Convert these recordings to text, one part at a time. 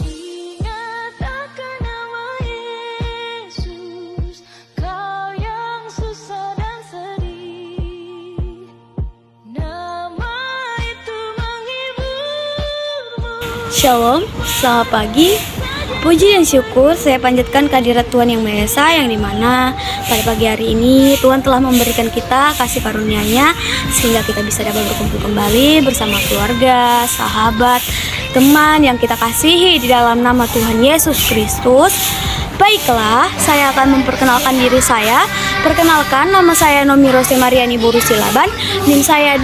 Ingat akan nama Yesus, kau yang susah dan sedih. Nama itu menghiburmu. Shalom, selamat pagi. Puji dan syukur saya panjatkan kehadirat Tuhan Yang Maha Esa, yang dimana pada pagi hari ini Tuhan telah memberikan kita kasih karunia-Nya sehingga kita bisa dapat berkumpul kembali bersama keluarga, sahabat, teman yang kita kasihi di dalam nama Tuhan Yesus Kristus. Baiklah, saya akan memperkenalkan diri saya. Perkenalkan, nama saya Nomi Rose Mariani Boru Silaban. NIM saya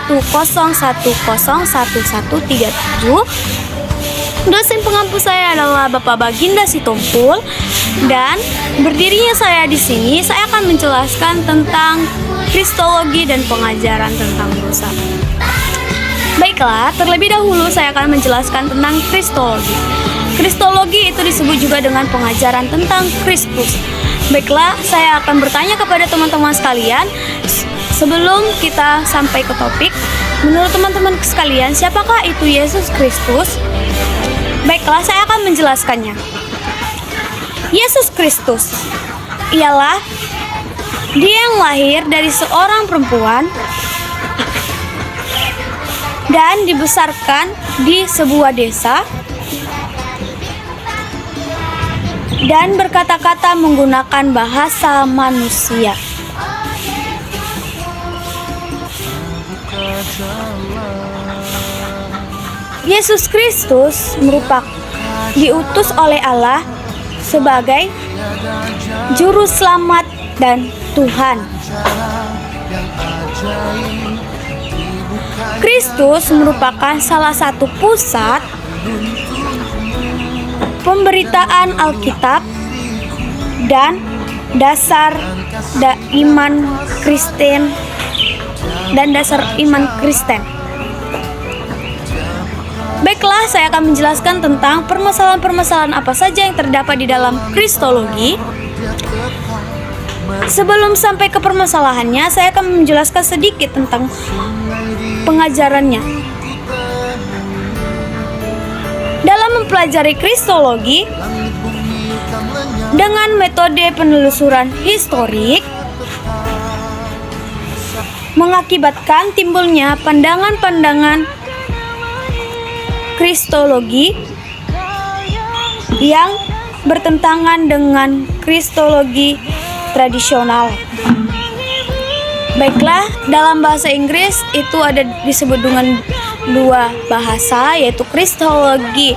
210101137. Dosen pengampu saya adalah Bapak Baginda Sitompul, dan berdirinya saya di sini, saya akan menjelaskan tentang kristologi dan pengajaran tentang dosa. Baiklah, terlebih dahulu saya akan menjelaskan tentang kristologi. Kristologi itu disebut juga dengan pengajaran tentang Kristus. Baiklah, saya akan bertanya kepada teman-teman sekalian sebelum kita sampai ke topik. Menurut teman-teman sekalian, siapakah itu Yesus Kristus? Baiklah, saya akan menjelaskannya. Yesus Kristus ialah Dia yang lahir dari seorang perempuan dan dibesarkan di sebuah desa dan berkata-kata menggunakan bahasa manusia. Yesus Kristus merupakan diutus oleh Allah sebagai juru selamat dan Tuhan. Kristus merupakan salah satu pusat pemberitaan Alkitab dan dasar iman Kristen dan dasar iman Kristen. Baiklah, saya akan menjelaskan tentang permasalahan-permasalahan apa saja yang terdapat di dalam kristologi. Sebelum sampai ke permasalahannya, saya akan menjelaskan sedikit tentang pengajarannya. Dalam mempelajari kristologi dengan metode penelusuran historik, mengakibatkan timbulnya pandangan-pandangan kristologi yang bertentangan dengan kristologi tradisional. Baiklah, dalam bahasa Inggris itu ada disebut dengan dua bahasa, yaitu kristologi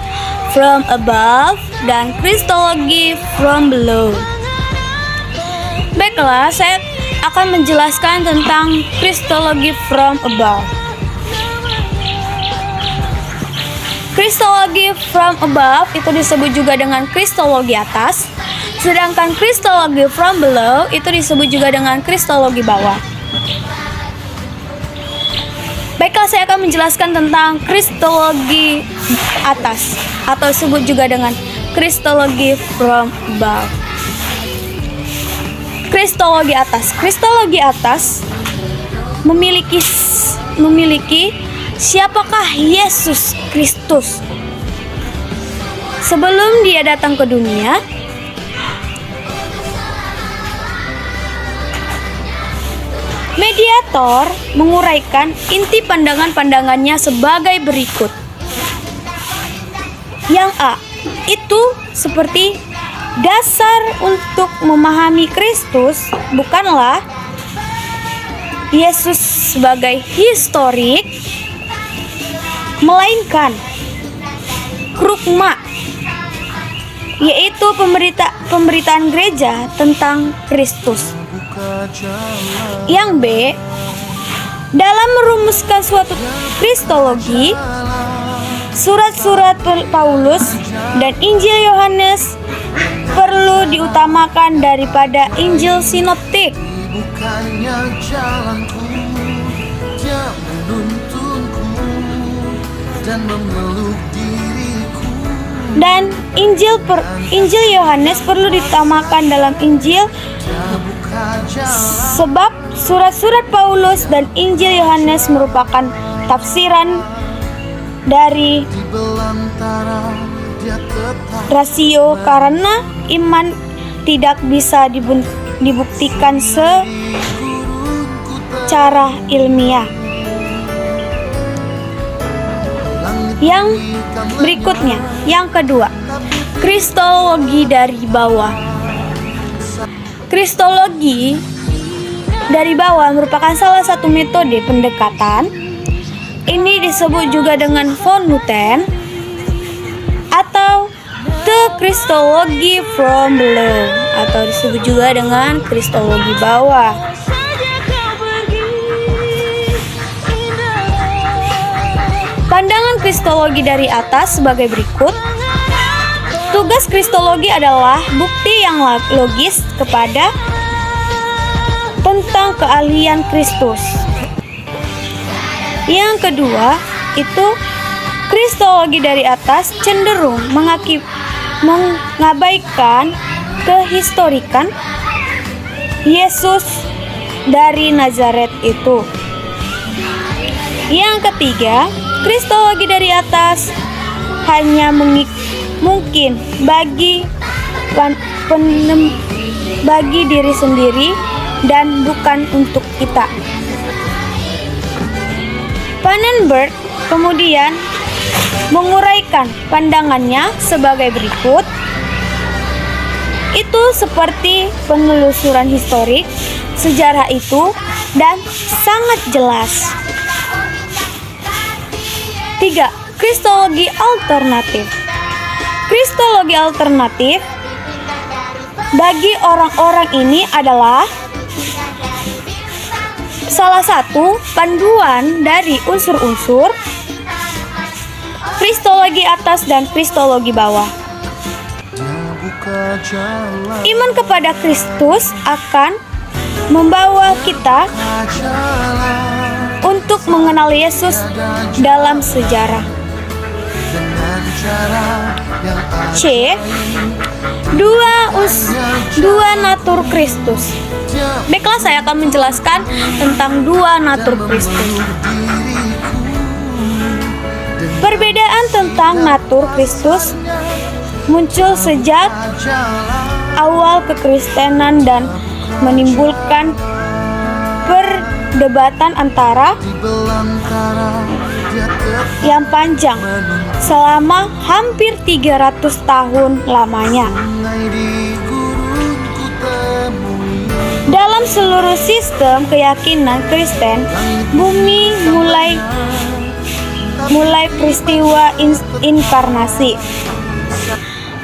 from above dan kristologi from below. Baiklah, saya akan menjelaskan tentang kristologi from above. Kristologi from above itu disebut juga dengan kristologi atas, sedangkan kristologi from below itu disebut juga dengan kristologi bawah. Baiklah, saya akan menjelaskan tentang kristologi atas atau disebut juga dengan kristologi from above. Kristologi atas memiliki siapakah Yesus Kristus. Sebelum Dia datang ke dunia, mediator menguraikan inti pandangan-pandangannya sebagai berikut. Yang A, itu seperti dasar untuk memahami Kristus bukanlah Yesus sebagai historik, melainkan krugma, yaitu pemberitaan gereja tentang Kristus. Yang B, dalam merumuskan suatu kristologi, surat-surat Paulus dan Injil Yohanes perlu diutamakan daripada Injil sinoptik. Bukannya jalanku, Dia menuntunku dan memeluk diriku. Dan Injil Yohanes perlu ditamakan dalam Injil, sebab surat-surat Paulus dan Injil Yohanes merupakan tafsiran dari rasio karena iman tidak bisa dibuktikan secara ilmiah. Yang berikutnya, yang kedua, kristologi dari bawah. Kristologi dari bawah merupakan salah satu metode pendekatan. Ini disebut juga dengan von Hutten atau the Kristologi from below, atau disebut juga dengan kristologi bawah. Pandangan kristologi dari atas sebagai berikut. Tugas kristologi adalah bukti yang logis kepada tentang keahlian Kristus. Yang kedua, itu kristologi dari atas cenderung mengabaikan kehistorikan Yesus dari Nazaret itu. Yang ketiga, kristologi dari atas hanya mungkin bagi diri sendiri dan bukan untuk kita. Pannenberg kemudian menguraikan pandangannya sebagai berikut. Itu seperti penelusuran historik sejarah itu dan sangat jelas. 3. Kristologi alternatif. Kristologi alternatif bagi orang-orang ini adalah salah satu panduan dari unsur-unsur kristologi atas dan kristologi bawah. Iman kepada Kristus akan membawa kita untuk mengenal Yesus dalam sejarah. C. Dua natur Kristus. Baiklah, saya akan menjelaskan tentang dua natur Kristus. Perbedaan tentang natur Kristus muncul sejak awal kekristenan dan menimbulkan perdebatan antara yang panjang selama hampir 300 tahun lamanya. Dalam seluruh sistem keyakinan Kristen, bumi mulai peristiwa inkarnasi.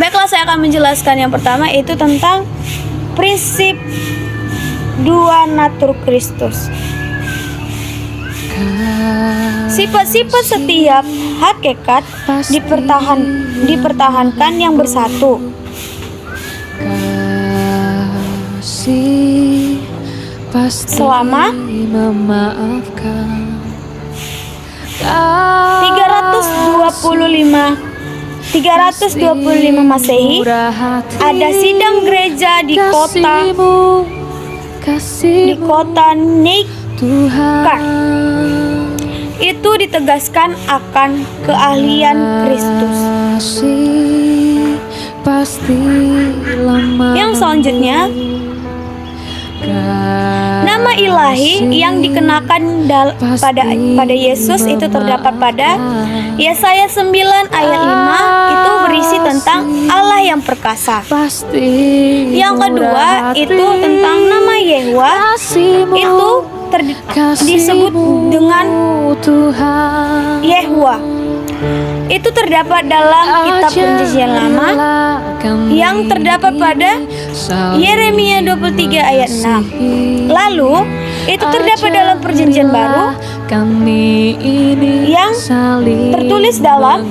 Baiklah, saya akan menjelaskan yang pertama, yaitu tentang prinsip dua natur Kristus. Sifat-sifat setiap hakikat dipertahankan yang bersatu. Selama 325 Masehi, ada sidang gereja di kota Nikar. Itu ditegaskan akan keahlian Kristus. Yang selanjutnya, nama ilahi yang dikenakan pada Yesus itu terdapat pada Yesaya 9 ayat 5. Itu berisi tentang Allah yang perkasa. Yang kedua, itu tentang nama Yehwa. Itu disebut dengan Yehwa. Itu terdapat dalam kitab Perjanjian Lama yang terdapat pada Yeremia 23 ayat 6. Lalu itu terdapat dalam Perjanjian Baru yang tertulis dalam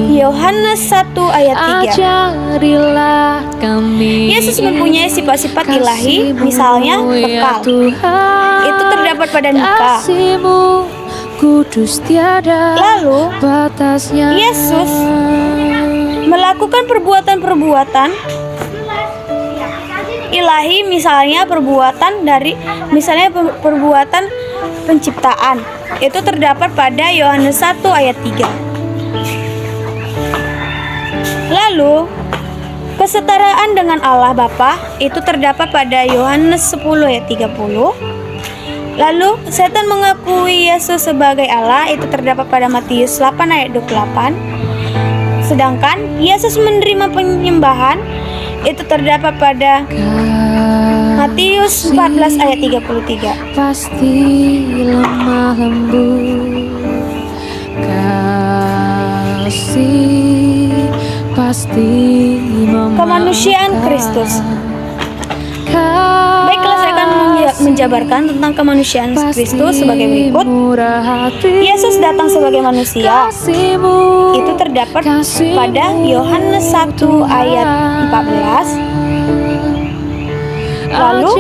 Yohanes 1 ayat 3. Yesus mempunyai sifat-sifat ilahi, misalnya kekal. Itu terdapat pada Mika. Lalu Yesus melakukan perbuatan-perbuatan ilahi, misalnya perbuatan penciptaan. Itu terdapat pada Yohanes 1 ayat 3. Lalu, kesetaraan dengan Allah Bapa itu terdapat pada Yohanes 10 ayat 30. Lalu, setan mengakui Yesus sebagai Allah itu terdapat pada Matius 8 ayat 28. Sedangkan Yesus menerima penyembahan itu terdapat pada Matius 14 ayat 33. Pasti lemah lembut, kasih pasti Kemanusiaan Kristus. Baiklah, saya akan menjabarkan tentang kemanusiaan Kristus sebagai berikut. Yesus datang sebagai manusia. Itu terdapat pada Yohanes 1 ayat 14. Lalu,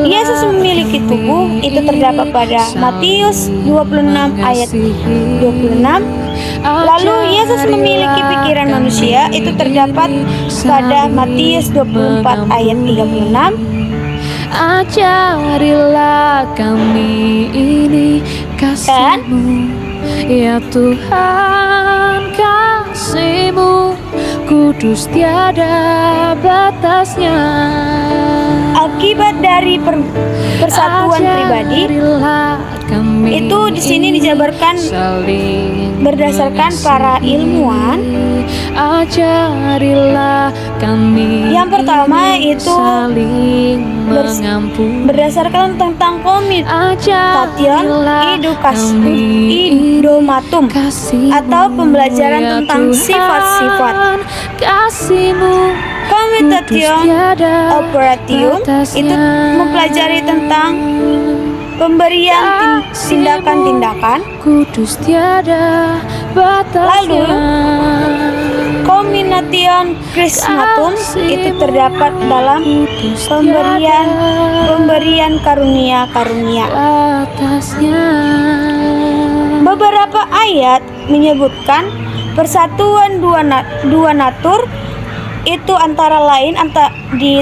Yesus memiliki tubuh. Itu terdapat pada Matius 26 ayat 26. Lalu, Yesus memiliki pikiran manusia. Itu terdapat pada Matius 24 ayat 36. Ajarilah kami ini kasih-Mu, ya Tuhan, kasih-Mu kudus tiada batasnya. Akibat dari persatuan pribadi itu di sini dijabarkan berdasarkan para ilmuwan. Ajarilah kami. Yang pertama itu berdasarkan tentang Komutation Idiomatum atau pembelajaran tentang sifat-sifat. Commutation Operatium itu mempelajari tentang pemberian tindakan-tindakan. Lalu Commutation Chrismatum itu terdapat dalam pemberian karunia-karunia. Beberapa ayat menyebutkan persatuan dua natur itu antara lain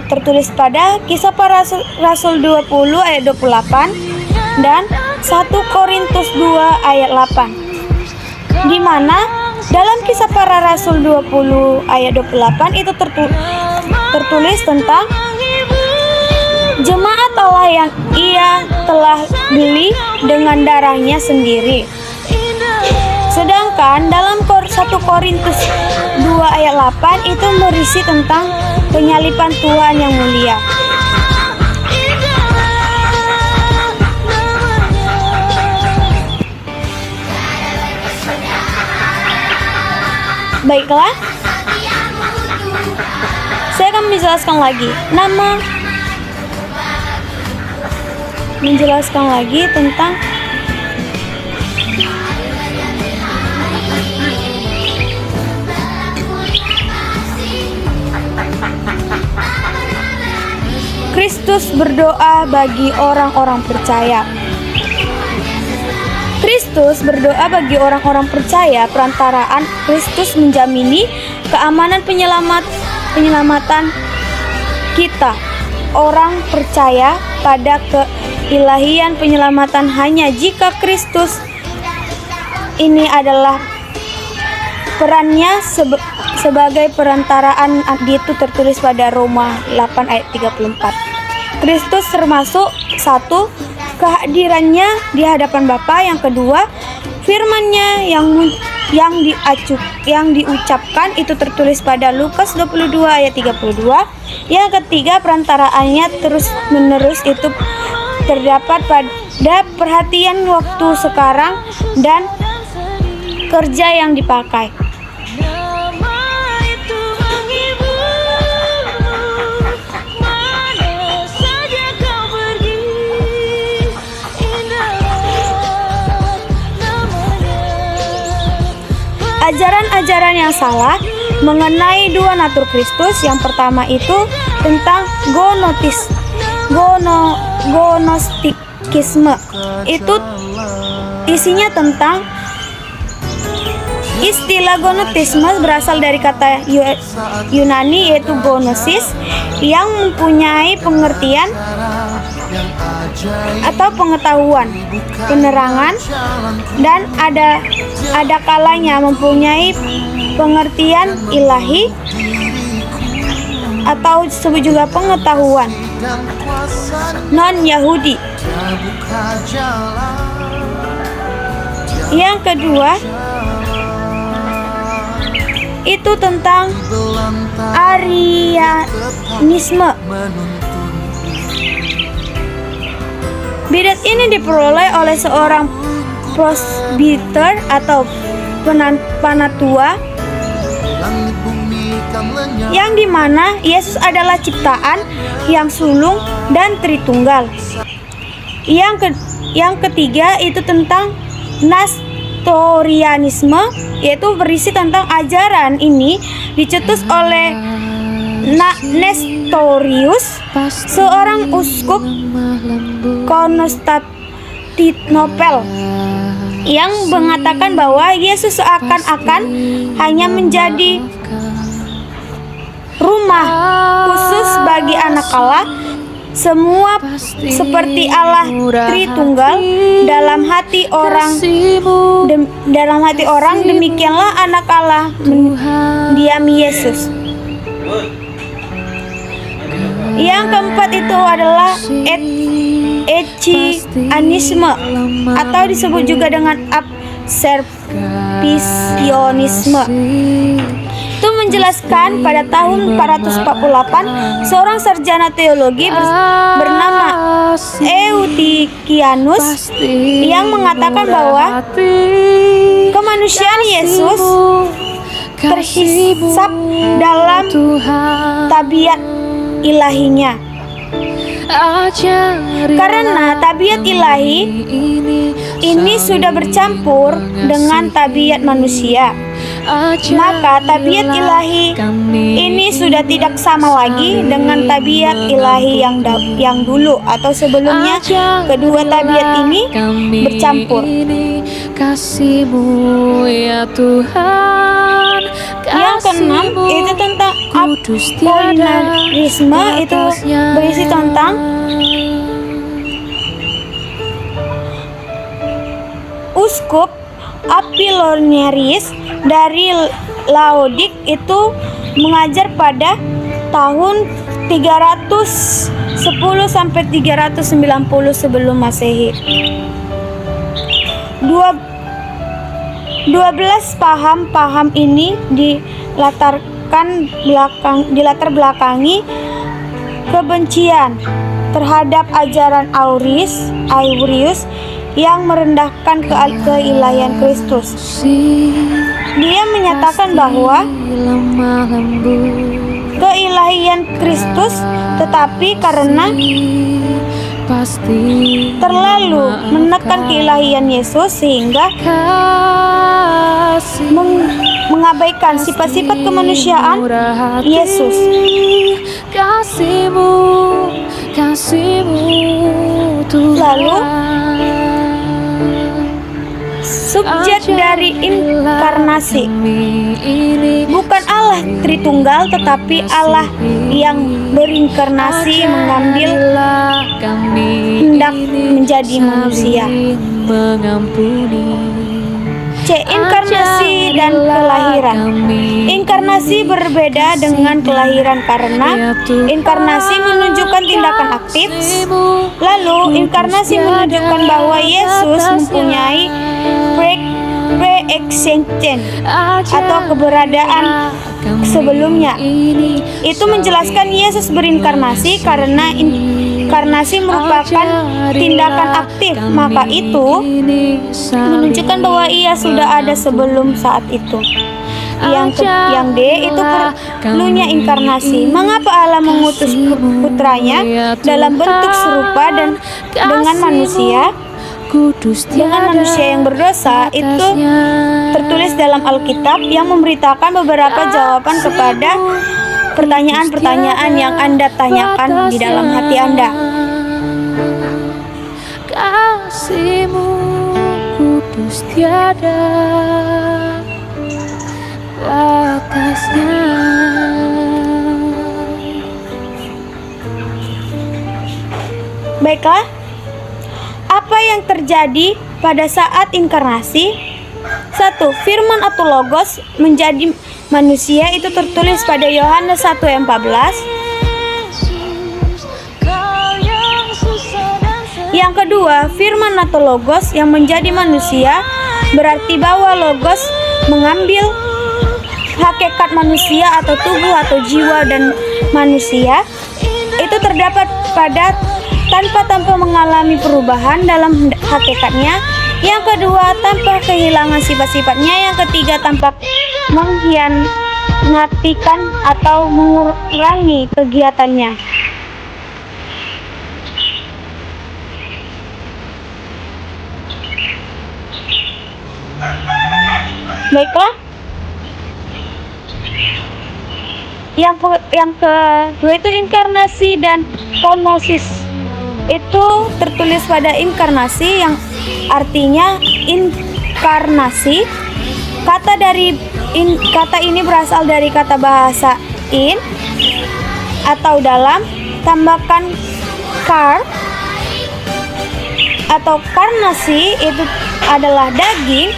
tertulis pada Kisah Para Rasul 20 ayat 28 dan 1 Korintus 2 ayat 8, di mana dalam Kisah Para Rasul 20 ayat 28 itu tertulis tentang jemaat Allah yang Ia telah beli dengan darahnya sendiri. Sedangkan dalam 1 Korintus 2 ayat 8 itu berisi tentang penyaliban Tuhan yang mulia. Baiklah, saya akan menjelaskan lagi tentang Kristus berdoa bagi orang-orang percaya. Kristus berdoa bagi orang-orang percaya. Perantaraan Kristus menjamini keamanan penyelamatan kita. Orang percaya pada keilahian penyelamatan hanya jika Kristus ini adalah perannya sebagai perantaraan. Itu tertulis pada Roma 8 ayat 34. Kristus termasuk satu, kehadirannya di hadapan Bapa. Yang kedua, firman-Nya yang diucapkan itu tertulis pada Lukas 22 ayat 32. Yang ketiga, perantaraannya terus-menerus itu terdapat pada perhatian waktu sekarang dan kerja yang dipakai. Ajaran-ajaran yang salah mengenai dua natur Kristus. Yang pertama itu tentang gnostikisme. Itu isinya tentang istilah gnotisme berasal dari kata Yunani yaitu gnosis, yang mempunyai pengertian atau pengetahuan, penerangan, dan ada kalanya mempunyai pengertian ilahi atau disebut juga pengetahuan non-Yahudi. Yang kedua itu tentang Arianisme. Bidat ini diperoleh oleh seorang presbiter atau penatua yang dimana Yesus adalah ciptaan yang sulung dan Tritunggal. Yang ketiga itu tentang Nestorianisme, yaitu berisi tentang ajaran ini dicetus oleh Nestorius, seorang uskup Konstantinopel, yang mengatakan bahwa Yesus seakan-akan hanya menjadi rumah khusus bagi anak Allah, semua seperti Allah Tritunggal dalam hati orang, demikianlah anak Allah mendiami Yesus. Yang keempat itu adalah Ecianisme atau disebut juga dengan Abservisionisme. Itu menjelaskan pada tahun 448 seorang sarjana teologi bernama Eutychianus yang mengatakan bahwa kemanusiaan Yesus terhisap dalam tabiat ilahinya. Karena tabiat ilahi ini sudah bercampur dengan tabiat manusia, maka tabiat ilahi ini sudah tidak sama lagi dengan tabiat ilahi yang dulu atau sebelumnya. Kedua tabiat ini bercampur. Kasih-Mu ya Tuhan. Yang keenam itu tentang Apollinarisme, itu berisi tentang uskup Apollinaris dari Laodik, itu mengajar pada tahun 310 sampai 390 sebelum Masehi. 12 paham ini dilatar belakangi kebencian terhadap ajaran Aurius yang merendahkan keilahian Kristus. Dia menyatakan bahwa keilahian Kristus, tetapi karena terlalu menekan keilahian Yesus sehingga mengabaikan sifat-sifat kemanusiaan Yesus. Lalu subjek dari inkarnasi bukan Allah Tritunggal, tetapi Allah yang berinkarnasi mengambil hendak menjadi manusia. C. Inkarnasi dan kelahiran. Inkarnasi berbeda dengan kelahiran karena inkarnasi menunjukkan tindakan aktif, lalu inkarnasi menunjukkan bahwa Yesus mempunyai pre-existence atau keberadaan sebelumnya. Itu menjelaskan Yesus berinkarnasi karena inkarnasi merupakan tindakan aktif, maka itu menunjukkan bahwa ia sudah ada sebelum saat itu. Yang D itu perlunya inkarnasi. Mengapa Allah mengutus putranya dalam bentuk serupa dan dengan manusia? Dengan manusia yang berdosa, itu tertulis dalam Alkitab yang memberitakan beberapa jawaban kepada pertanyaan-pertanyaan yang Anda tanyakan di dalam hati Anda. Kasih-Mu kudus tiada batasnya. Baiklah, apa yang terjadi pada saat inkarnasi? 1. Firman atau logos menjadi manusia itu tertulis pada Yohanes 1 ayat 14. Yang kedua, firman atau logos yang menjadi manusia berarti bahwa logos mengambil hakikat manusia atau tubuh atau jiwa dan manusia itu terdapat pada tanpa mengalami perubahan dalam hakikatnya. Yang kedua, tanpa kehilangan sifat-sifatnya. Yang ketiga, tanpa mengkhianatikan atau mengurangi kegiatannya. Baiklah. Yang kedua itu inkarnasi dan kenosis. Itu tertulis pada inkarnasi yang artinya inkarnasi. Kata ini berasal dari kata bahasa in atau dalam, tambahkan kar atau karnasi itu adalah daging.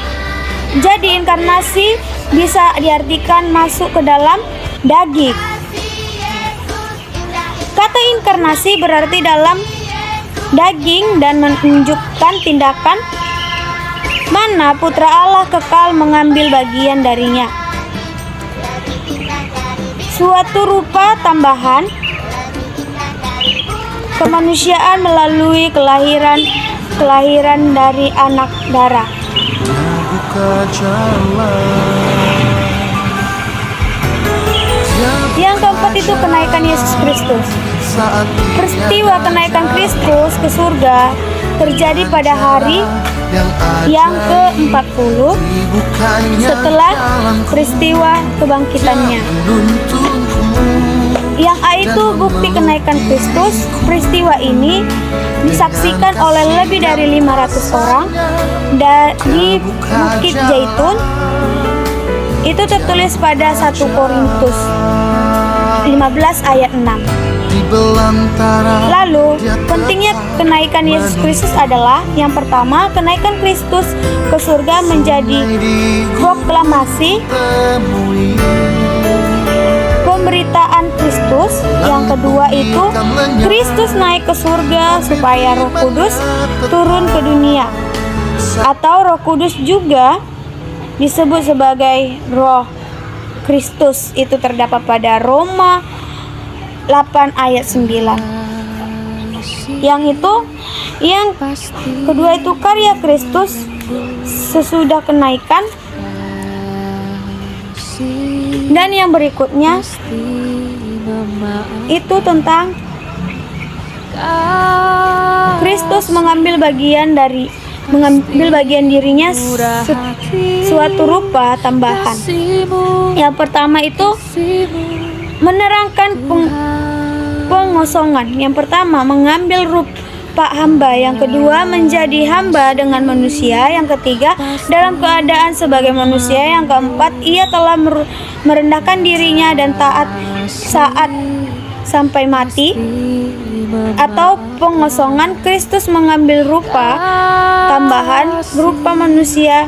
Jadi inkarnasi bisa diartikan masuk ke dalam daging. Kata inkarnasi berarti dalam daging dan menunjukkan tindakan mana Putra Allah kekal mengambil bagian darinya. Suatu rupa tambahan kemanusiaan melalui kelahiran dari anak darah. Yang keempat itu kenaikan Yesus Kristus. Peristiwa kenaikan Kristus ke surga terjadi pada hari yang ke-40 setelah peristiwa kebangkitannya. Yang A itu bukti kenaikan Kristus. Peristiwa ini disaksikan oleh lebih dari 500 orang di Bukit Zaitun. Itu tertulis pada 1 Korintus 15 ayat 6. Lalu, pentingnya kenaikan Yesus Kristus adalah yang pertama, kenaikan Kristus ke surga menjadi proklamasi pemberitaan Kristus. Yang kedua itu Kristus naik ke surga supaya Roh Kudus turun ke dunia, atau Roh Kudus juga disebut sebagai Roh Kristus. Itu terdapat pada Roma 8 ayat 9. Yang kedua itu karya Kristus sesudah kenaikan. Dan yang berikutnya itu tentang Kristus mengambil bagian dirinya suatu rupa tambahan. Yang pertama itu menerangkan pengosongan. Yang pertama mengambil rupa hamba. Yang kedua menjadi hamba dengan manusia. Yang ketiga dalam keadaan sebagai manusia. Yang keempat ia telah merendahkan dirinya dan taat saat sampai mati. Atau pengosongan, Kristus mengambil rupa tambahan berupa manusia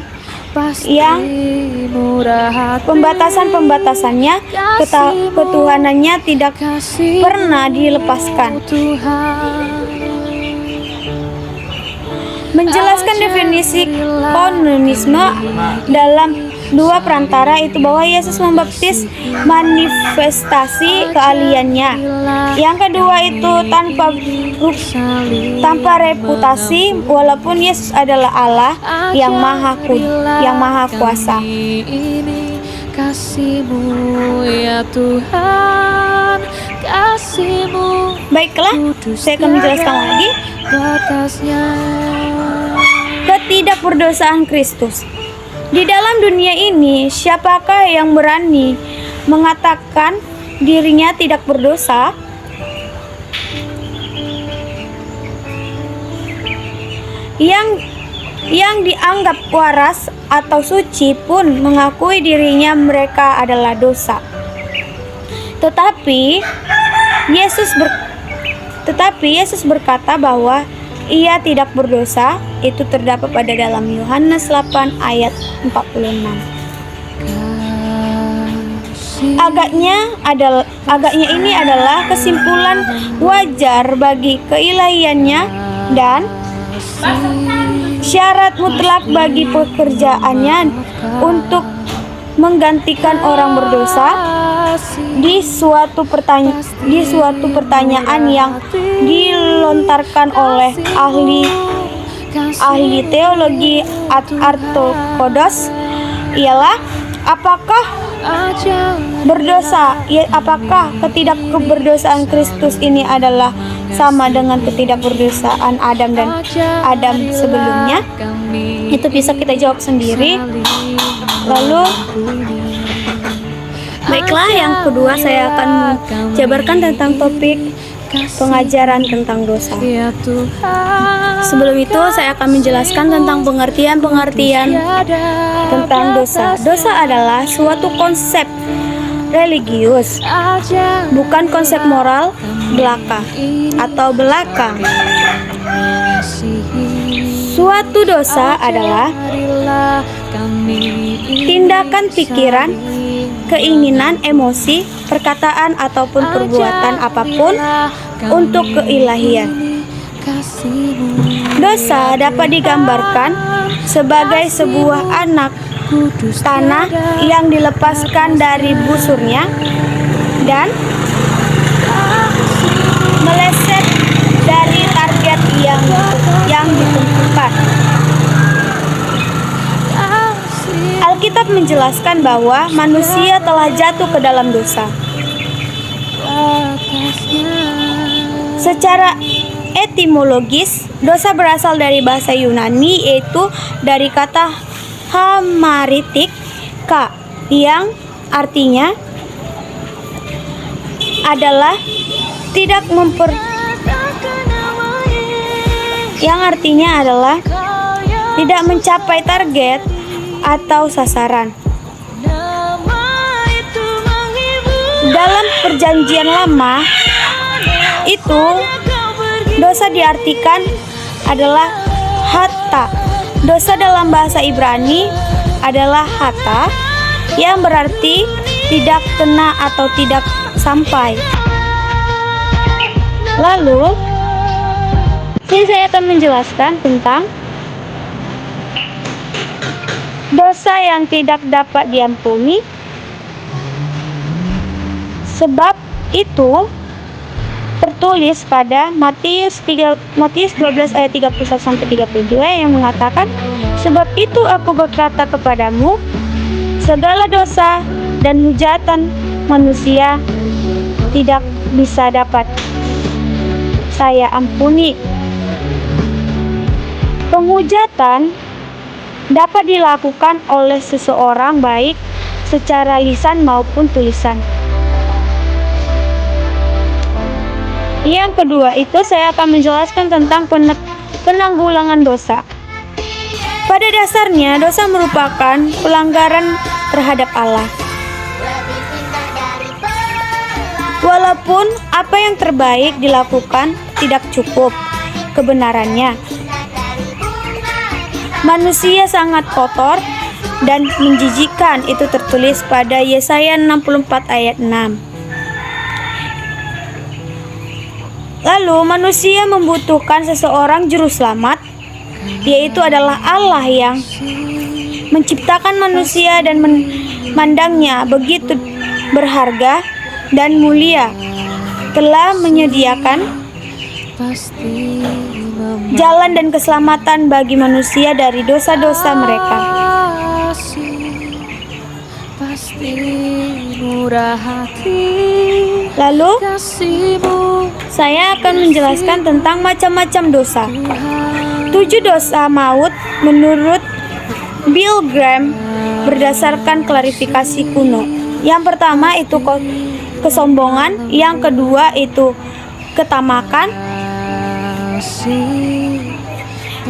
yang pembatasan-pembatasannya, ketuhanannya tidak pernah dilepaskan. Menjelaskan definisi kanonisme dalam dua perantara itu bahwa Yesus membaptis manifestasi keahliannya. Yang kedua itu tanpa reputasi, walaupun Yesus adalah Allah yang maha kuasa. Kasih-Mu ya Tuhan, kasih-Mu. Baiklah, saya akan menjelaskan lagi. Ketidakberdosaan Kristus. Di dalam dunia ini, siapakah yang berani mengatakan dirinya tidak berdosa? Yang dianggap waras atau suci pun mengakui dirinya mereka adalah dosa. Tetapi Yesus Tetapi Yesus berkata bahwa ia tidak berdosa. Itu terdapat pada dalam Yohanes 8 ayat 46. Agaknya ini adalah kesimpulan wajar bagi keilahiannya dan syarat mutlak bagi pekerjaannya untuk menggantikan orang berdosa di suatu pertanyaan yang dilontarkan oleh ahli teologi ortodoks ialah apakah ketidakberdosaan Kristus ini adalah sama dengan ketidakberdosaan Adam dan Adam sebelumnya? Itu bisa kita jawab sendiri. Lalu baiklah, yang kedua saya akan menjabarkan tentang topik pengajaran tentang dosa. Sebelum itu saya akan menjelaskan tentang pengertian tentang dosa. Dosa adalah suatu konsep religius, bukan konsep moral belaka atau belakang. Suatu dosa adalah tindakan pikiran, keinginan, emosi, perkataan ataupun perbuatan apapun untuk keilahian. Dosa dapat digambarkan sebagai sebuah anak tanah yang dilepaskan dari busurnya dan meleset dari target yang ditentukan. Alkitab menjelaskan bahwa manusia telah jatuh ke dalam dosa. Secara etimologis, dosa berasal dari bahasa Yunani, yaitu dari kata hamaritik yang artinya adalah tidak mencapai target atau sasaran. Dalam Perjanjian Lama itu dosa diartikan adalah hata. Dosa dalam bahasa Ibrani adalah hata yang berarti tidak kena atau tidak sampai. Lalu saya akan menjelaskan tentang dosa yang tidak dapat diampuni. Sebab itu tertulis pada Matius 12 ayat 31 sampai 32 yang mengatakan, sebab itu aku berkata kepadamu, segala dosa dan hujatan manusia tidak bisa dapat saya ampuni. Penghujatan dapat dilakukan oleh seseorang baik secara lisan maupun tulisan. Yang kedua itu saya akan menjelaskan tentang penanggulangan dosa. Pada dasarnya dosa merupakan pelanggaran terhadap Allah. Walaupun apa yang terbaik dilakukan tidak cukup kebenarannya. Manusia sangat kotor dan menjijikkan, itu tertulis pada Yesaya 64 ayat 6. Lalu manusia membutuhkan seseorang juru selamat, yaitu adalah Allah yang menciptakan manusia dan memandangnya begitu berharga dan mulia, telah menyediakan jalan dan keselamatan bagi manusia dari dosa-dosa mereka. Lalu saya akan menjelaskan tentang macam-macam dosa. 7 dosa maut menurut Bill Graham berdasarkan klarifikasi kuno. Yang pertama itu kesombongan, yang kedua itu ketamakan,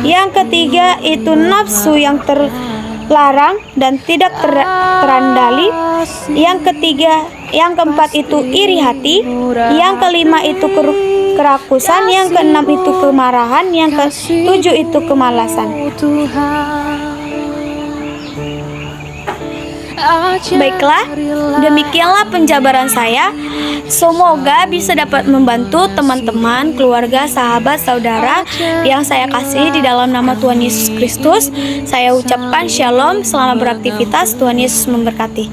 yang ketiga itu nafsu yang terlarang dan tidak terkendali, yang ketiga Yang keempat itu iri hati. Yang kelima itu kerakusan. Yang keenam itu kemarahan. Yang ketujuh itu kemalasan. Baiklah, demikianlah penjabaran saya. Semoga bisa dapat membantu teman-teman, keluarga, sahabat, saudara yang saya kasihi di dalam nama Tuhan Yesus Kristus. Saya ucapkan shalom, selamat beraktivitas, Tuhan Yesus memberkati.